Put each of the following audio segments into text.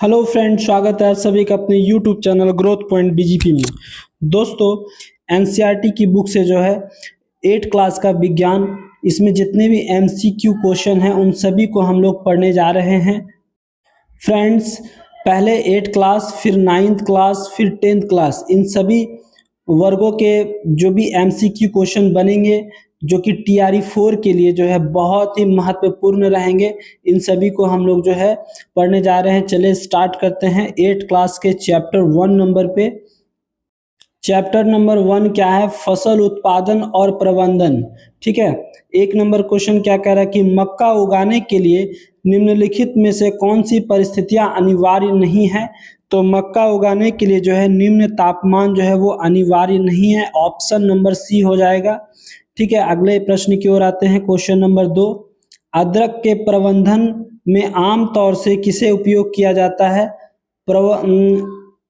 Hello friend, स्वागत है आप सभी का अपने YouTube channel growth point BGP में। दोस्तों, एनसीईआरटी की बुक से जो है 8 क्लास का विज्ञान, इसमें जितने भी एमसीक्यू क्वेश्चन हैं उन सभी को हम लोग पढ़ने जा रहे हैं। फ्रेंड्स, पहले 8 क्लास, फिर 9th क्लास, फिर 10th क्लास, इन सभी वर्गों के जो भी एमसीक्यू क्वेश्चन बनेंगे, जो कि टीआरई 4 के लिए जो है बहुत ही महत्वपूर्ण रहेंगे, इन सभी को हम लोग जो है पढ़ने जा रहे हैं। चलिए स्टार्ट करते हैं 8 क्लास के चैप्टर 1 नंबर पे। चैप्टर नंबर 1 क्या है? फसल उत्पादन और प्रबंधन। ठीक है, 1 नंबर क्वेश्चन क्या कह रहा है कि मक्का उगाने के लिए निम्नलिखित में से कौन सी परिस्थितियां अनिवार्य नहीं है? तो मक्का उगाने के लिए जो है निम्न तापमान जो है वो अनिवार्य नहीं है। ऑप्शन नंबर सी हो जाएगा। ठीक है, अगले प्रश्न की ओर आते हैं। क्वेश्चन नंबर 2, अदरक के प्रबंधन में आम तौर से किसे उपयोग किया जाता है?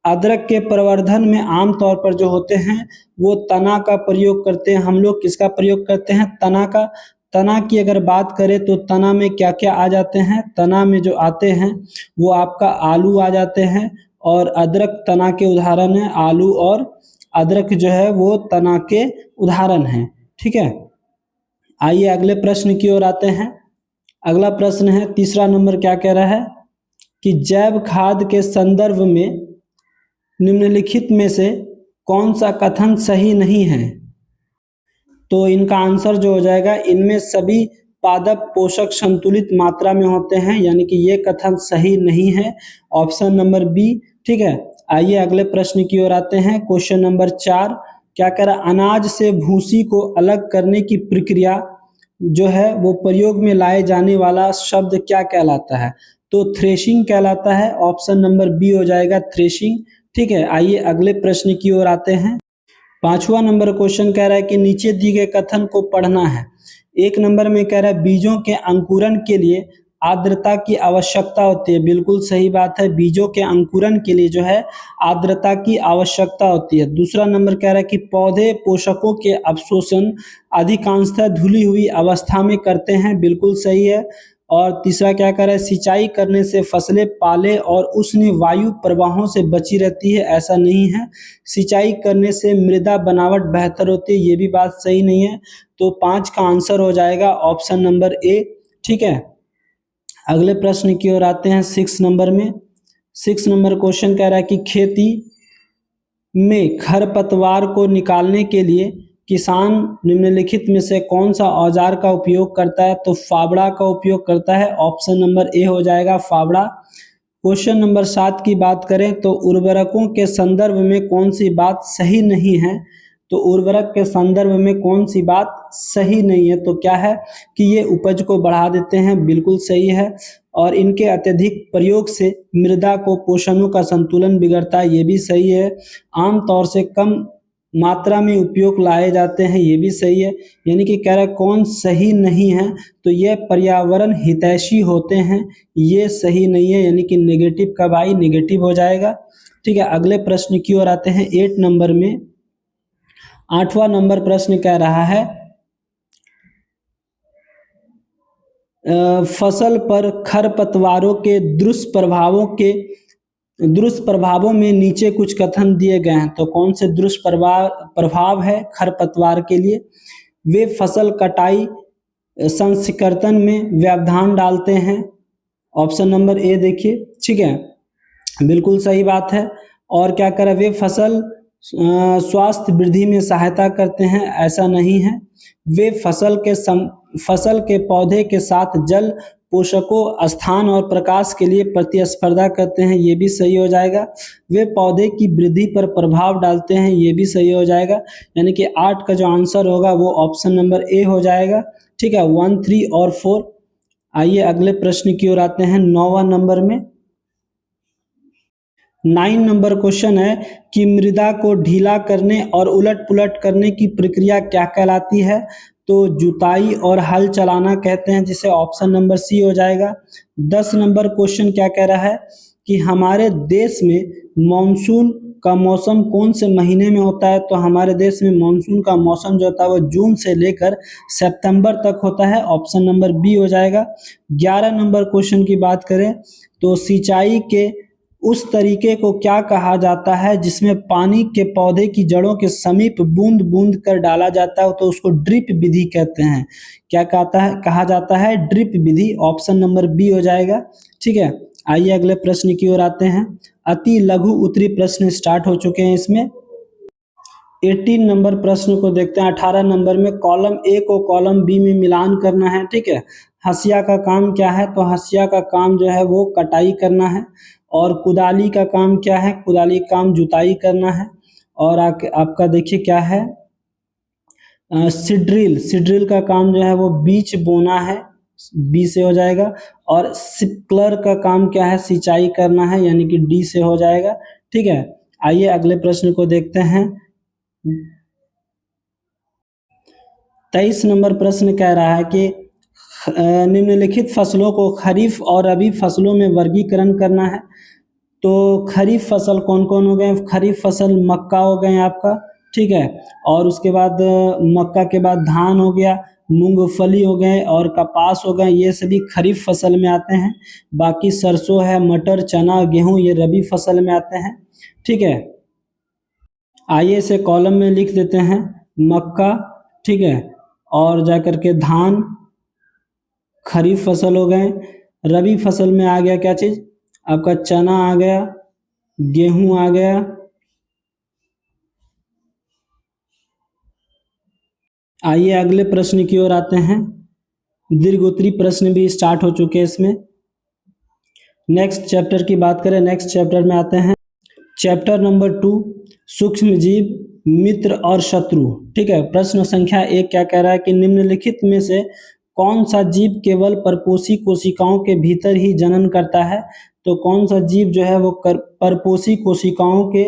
अदरक के प्रवर्धन में आम तौर पर जो होते हैं वो तना का प्रयोग करते हैं। हम लोग किसका प्रयोग करते हैं? तना का। तना की अगर बात करें तो तना में क्या क्या आ जाते हैं? तना में जो आते हैं वो आपका आलू आ जाते हैं, और अदरक तना के उदाहरण है। आलू और अदरक जो है वो तना के उदाहरण हैं। ठीक है, आइए अगले प्रश्न की ओर आते हैं। अगला प्रश्न है, तीसरा नंबर क्या कह रहा है कि जैव खाद के संदर्भ में निम्नलिखित में से कौन सा कथन सही नहीं है? तो इनका आंसर जो हो जाएगा, इनमें सभी पादप पोषक संतुलित मात्रा में होते हैं, यानी कि ये कथन सही नहीं है। Option number B. ठीक है, आइए अगले प्रश्न की ओर आते हैं। क्वेश्चन नंबर 4 क्या कह रहा है? अनाज से भूसी को अलग करने की प्रक्रिया जो है वो प्रयोग में लाए जाने वाला शब्द क्या कहलाता है? तो थ्रेशिंग कहलाता है। ऑप्शन नंबर बी हो जाएगा, थ्रेशिंग। ठीक है, आइए अगले प्रश्न की ओर आते हैं। 5वां नंबर क्वेश्चन कह रहा है कि नीचे दिए गए कथन को पढ़ना है। 1 नंबर में कह रहा है बीजों के अंकुरन के लिए आर्द्रता की आवश्यकता होती है। बिल्कुल सही बात है, बीजों के अंकुरन के लिए जो है आर्द्रता की आवश्यकता होती है। दूसरा नंबर कह रहा है कि पौधे पोषकों के अवशोषण अधिकांशतः धुली हुई अवस्था में करते हैं। बिल्कुल सही है। और तीसरा क्या कर रहा है? सिंचाई करने से फसलें पाले और उष्ण वायु प्रवाहों से बची रहती है। ऐसा नहीं है, सिंचाई करने से मृदा बनावट बेहतर होती है। ये भी बात सही नहीं है। तो 5 का आंसर हो जाएगा ऑप्शन नंबर ए। ठीक है, अगले प्रश्न की ओर आते हैं 6 नंबर में। 6 नंबर क्वेश्चन कह रहा है कि खेती में खरपतवार को निकालने के लिए किसान निम्नलिखित में से कौन सा औजार का उपयोग करता है? तो फावड़ा का उपयोग करता है। ऑप्शन नंबर ए हो जाएगा, फावड़ा। क्वेश्चन नंबर 7 की बात करें तो उर्वरकों के संदर्भ में कौन सी बात सही नहीं है? तो उर्वरक के संदर्भ में कौन सी बात सही नहीं है? तो क्या है कि ये उपज को बढ़ा देते हैं। बिल्कुल सही है। और इनके अत्यधिक प्रयोग से मृदा को पोषणों का संतुलन बिगड़ता है। ये भी सही है। आमतौर से कम मात्रा में उपयोग लाए जाते हैं। ये भी सही है। यानी कि कह रहा है कौन सही नहीं है? तो ये पर्यावरण हितैषी होते हैं। ये सही नहीं है, यानी कि नेगेटिव का भाई नेगेटिव हो जाएगा। ठीक है, अगले प्रश्न की ओर आते हैं 8 नंबर में। 8वां नंबर प्रश्न कह रहा है फसल पर खरपतवारों के दुष्प्रभावों में नीचे कुछ कथन दिए गए हैं। तो कौन से दुष्प्रभाव है खरपतवार के लिए? वे फसल कटाई संस्करण में व्यवधान डालते हैं। ऑप्शन नंबर ए देखिए। ठीक है, बिल्कुल सही बात है। और क्या करें? वे फसल स्वास्थ्य वृद्धि में सहायता करते हैं। ऐसा नहीं है। वे फसल के पौधे के साथ जल पोषकों, स्थान और प्रकाश के लिए प्रतिस्पर्धा करते हैं। ये भी सही हो जाएगा। वे पौधे की वृद्धि पर प्रभाव डालते हैं। ये भी सही हो जाएगा। यानी कि 8 का जो आंसर होगा वो ऑप्शन नंबर ए हो जाएगा। ठीक है, 1, 3 और 4। आइए अगले प्रश्न की ओर आते हैं 9वां नंबर में। 9 नंबर क्वेश्चन है कि मृदा को ढीला करने और उलट पुलट करने की प्रक्रिया क्या कहलाती है? तो जुताई और हल चलाना कहते हैं, जिसे ऑप्शन नंबर सी हो जाएगा। 10 नंबर क्वेश्चन क्या कह रहा है कि हमारे देश में मानसून का मौसम कौन से महीने में होता है? तो हमारे देश में मानसून का मौसम जो होता है वो जून से लेकर सितंबर तक होता है। ऑप्शन नंबर बी हो जाएगा। 11 नंबर क्वेश्चन की बात करें तो सिंचाई के उस तरीके को क्या कहा जाता है जिसमें पानी के पौधे की जड़ों के समीप बूंद बूंद कर डाला जाता है, तो उसको ड्रिप विधि कहते हैं। क्या कहा जाता है? ड्रिप विधि। ऑप्शन नंबर बी हो जाएगा। ठीक है, आइए अगले प्रश्न की ओर आते हैं। अति लघु उत्तरीय प्रश्न स्टार्ट हो चुके हैं इसमें। 18 नंबर प्रश्न को देखते हैं। 18 नंबर में कॉलम ए को कॉलम बी में मिलान करना है। ठीक है, हसिया का काम क्या है? तो हसिया का काम जो है वो कटाई करना है। और कुदाली का काम क्या है? कुदाली का काम जुताई करना है। और आपका देखिए क्या है, सिड्रिल का काम जो है वो बीज बोना है, बी से हो जाएगा। और स्प्रिंकलर का काम क्या है? सिंचाई करना है, यानी कि डी से हो जाएगा। ठीक है, आइए अगले प्रश्न को देखते हैं। 23 नंबर प्रश्न कह रहा है कि निम्नलिखित फसलों को खरीफ और रबी फसलों में वर्गीकरण करना है। तो खरीफ फसल कौन कौन हो गए? खरीफ फसल मक्का हो गए आपका। ठीक है, और उसके बाद मक्का के बाद धान हो गया, मूंगफली हो गए और कपास हो गए, ये सभी खरीफ फसल में आते हैं। बाकी सरसों है, मटर, चना, गेहूं, ये रबी फसल में आते हैं। ठीक है, आइए इसे कॉलम में लिख देते हैं, मक्का। ठीक है, और जाकर के धान खरीफ फसल हो गए। रबी फसल में आ गया क्या चीज? आपका चना आ गया, गेहूं आ गया। आइए अगले प्रश्न की ओर आते हैं। दीर्घोत्तरीय प्रश्न भी स्टार्ट हो चुके हैं इसमें। नेक्स्ट चैप्टर की बात करें, नेक्स्ट चैप्टर में आते हैं। चैप्टर नंबर 2, सूक्ष्म जीव, मित्र और शत्रु। ठीक है, प्रश्न संख्या 1 क्या कह रहा है कि निम्नलिखित में से कौन सा जीव केवल परपोषी कोशिकाओं के भीतर ही जनन करता है? तो कौन सा जीव जो है वो परपोषी कोशिकाओं के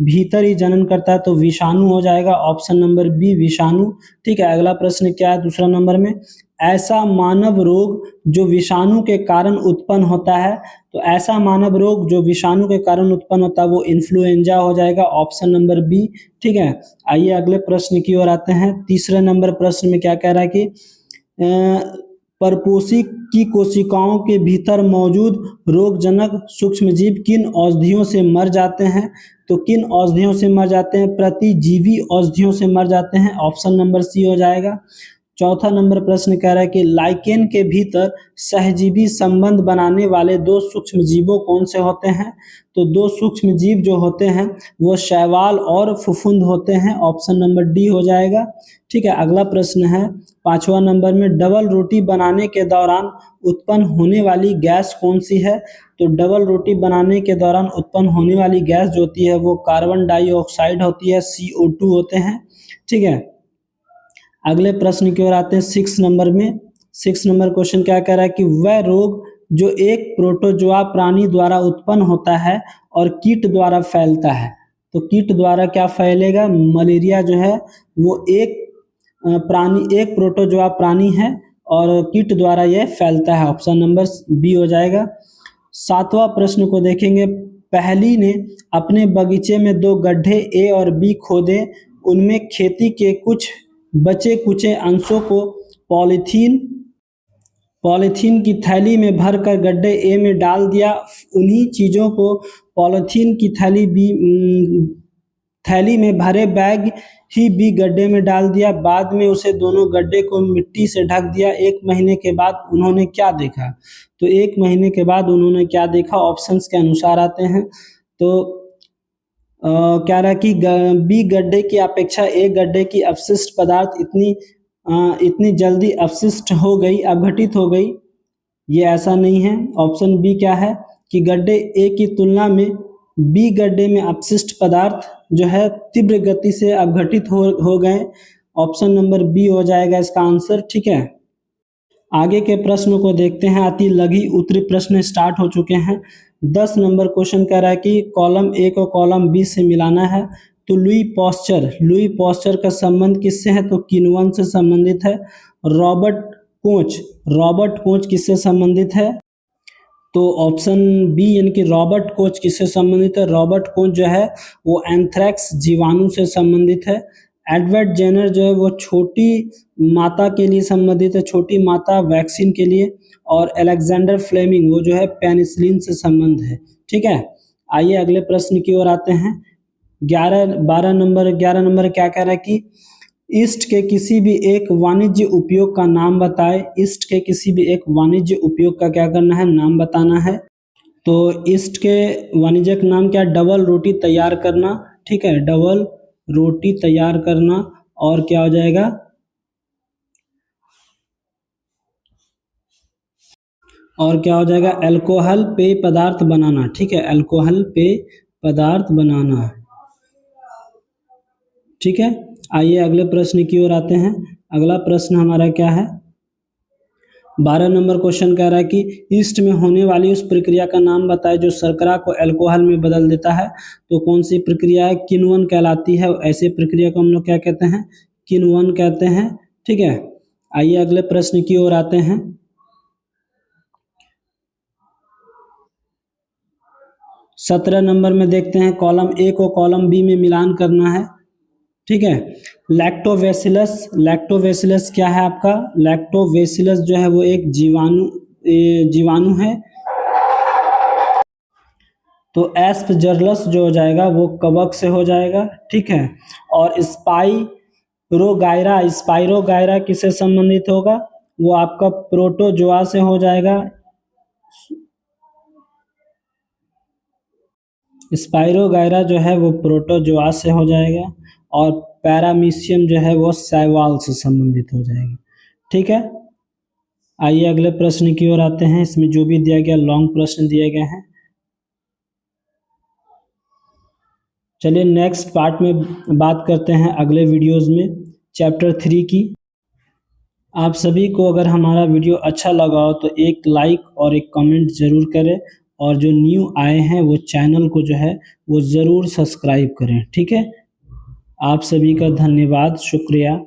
भीतर ही जनन करता है? तो विषाणु हो जाएगा। ऑप्शन नंबर बी, विषाणु। ठीक है, अगला प्रश्न क्या है दूसरा नंबर में? ऐसा मानव रोग जो विषाणु के कारण उत्पन्न होता है। तो ऐसा मानव रोग जो विषाणु के कारण उत्पन्न होता है वो इन्फ्लुएंजा हो जाएगा। Option number B. ठीक है, आइए अगले प्रश्न की ओर आते हैं। तीसरे नंबर प्रश्न में क्या कह रहा है कि परपोषी की कोशिकाओं के भीतर मौजूद रोगजनक सूक्ष्मजीव किन औषधियों से मर जाते हैं? तो किन औषधियों से मर जाते हैं? प्रतिजीवी औषधियों से मर जाते हैं। ऑप्शन नंबर सी हो जाएगा। चौथा नंबर प्रश्न कह रहा है कि लाइकेन के भीतर सहजीवी संबंध बनाने वाले दो सूक्ष्म जीवों कौन से होते हैं? तो दो सूक्ष्म जीव जो होते हैं वो शैवाल और फफूंद होते हैं। ऑप्शन नंबर डी हो जाएगा। ठीक है, अगला प्रश्न है 5वां नंबर में, डबल रोटी बनाने के दौरान उत्पन्न होने वाली गैस कौन सी है? तो डबल रोटी बनाने के दौरान उत्पन्न होने वाली गैस जो होती है वो कार्बन डाइऑक्साइड होती है, CO2 होते हैं। ठीक है, अगले प्रश्न की ओर आते हैं 6 नंबर में। 6 नंबर क्वेश्चन क्या कह रहा है कि वह रोग जो एक प्रोटोजोआ प्राणी द्वारा उत्पन्न होता है और कीट द्वारा फैलता है। तो कीट द्वारा क्या फैलेगा? मलेरिया जो है वो एक प्रोटोजोआ प्राणी है और कीट द्वारा यह फैलता है। ऑप्शन नंबर बी हो जाएगा। 7वां प्रश्न को देखेंगे। पहली ने अपने बगीचे में 2 गड्ढे ए और बी खोदे, उनमें खेती के कुछ बचे कुचे अंशों को पॉलीथीन की थैली में भरकर गड्ढे ए में डाल दिया। उन्हीं चीज़ों को पॉलीथीन की थैली में भरे बैग ही बी गड्ढे में डाल दिया। बाद में उसे दोनों गड्ढे को मिट्टी से ढक दिया। 1 महीने के बाद उन्होंने क्या देखा? तो 1 महीने के बाद उन्होंने क्या देखा? ऑप्शंस के अनुसार आते हैं। तो क्या रहा कि बी गड्ढे की अपेक्षा ए गड्ढे की अपशिष्ट पदार्थ इतनी जल्दी अपशिष्ट हो गई, अपघटित हो गई। ये ऐसा नहीं है। ऑप्शन बी क्या है कि गड्ढे ए की तुलना में बी गड्ढे में अपशिष्ट पदार्थ जो है तीव्र गति से अपघटित हो गए। ऑप्शन नंबर बी हो जाएगा इसका आंसर। ठीक है, आगे के प्रश्नों को देखते हैं। अति लघु उत्तरीय प्रश्न स्टार्ट हो चुके हैं। 10 नंबर क्वेश्चन कह रहा है कि कॉलम ए को कॉलम बी से मिलाना है। तो लुई पॉस्चर का संबंध किससे है? तो किण्वन से संबंधित है। रॉबर्ट कोच किससे संबंधित है? तो ऑप्शन बी यानी कि रॉबर्ट कोच किससे संबंधित है? रॉबर्ट कोच जो है वो एंथ्रेक्स जीवाणु से संबंधित है। एडवर्ड जेनर जो है वो छोटी माता के लिए संबंधित है, छोटी माता वैक्सीन के लिए। और अलेक्जेंडर फ्लेमिंग वो जो है पेनिसिलिन से संबंध है। ठीक है, आइए अगले प्रश्न की ओर आते हैं। 11 नंबर क्या कह रहा है कि ईस्ट के किसी भी एक वाणिज्य उपयोग का नाम बताए। ईस्ट के किसी भी एक वाणिज्य उपयोग का क्या करना है, नाम बताना है। तो ईस्ट के वाणिज्यिक नाम क्या, डबल रोटी तैयार करना, ठीक है, डबल रोटी तैयार करना, और क्या हो जाएगा, और क्या हो जाएगा, अल्कोहल पेय पदार्थ बनाना, ठीक है, अल्कोहल पेय पदार्थ बनाना, ठीक है। आइए अगले प्रश्न की ओर आते हैं। अगला प्रश्न हमारा क्या है, 12 नंबर क्वेश्चन कह रहा है कि ईस्ट में होने वाली उस प्रक्रिया का नाम बताए जो शर्करा को अल्कोहल में बदल देता है। तो कौन सी प्रक्रिया है, किण्वन कहलाती है। ऐसी प्रक्रिया को हम लोग क्या कहते हैं, किण्वन कहते हैं, ठीक है। आइए अगले प्रश्न की ओर आते हैं। 17 नंबर में देखते हैं, कॉलम ए को कॉलम बी में मिलान करना है, ठीक है। लैक्टोबैसिलस क्या है आपका, लैक्टोबैसिलस जो है वो एक जीवाणु है। तो एस्परजिलस जो हो जाएगा वो कवक से हो जाएगा, ठीक है। और स्पाइरोगायरा किससे संबंधित होगा, वो आपका प्रोटोजोआ से हो जाएगा। स्पाइरोगायरा जो है वो प्रोटोजोआ से हो जाएगा, और पैरामीशियम जो है वो शैवाल से संबंधित हो जाएगा, ठीक है। आइए अगले प्रश्न की ओर आते हैं। इसमें जो भी दिया गया लॉन्ग प्रश्न दिए गए हैं। चलिए नेक्स्ट पार्ट में बात करते हैं अगले वीडियोस में चैप्टर 3 की। आप सभी को अगर हमारा वीडियो अच्छा लगा हो तो एक लाइक और एक कमेंट ज़रूर करें, और जो न्यू आए हैं वो चैनल को जो है वो ज़रूर सब्सक्राइब करें, ठीक है। आप सभी का धन्यवाद, शुक्रिया।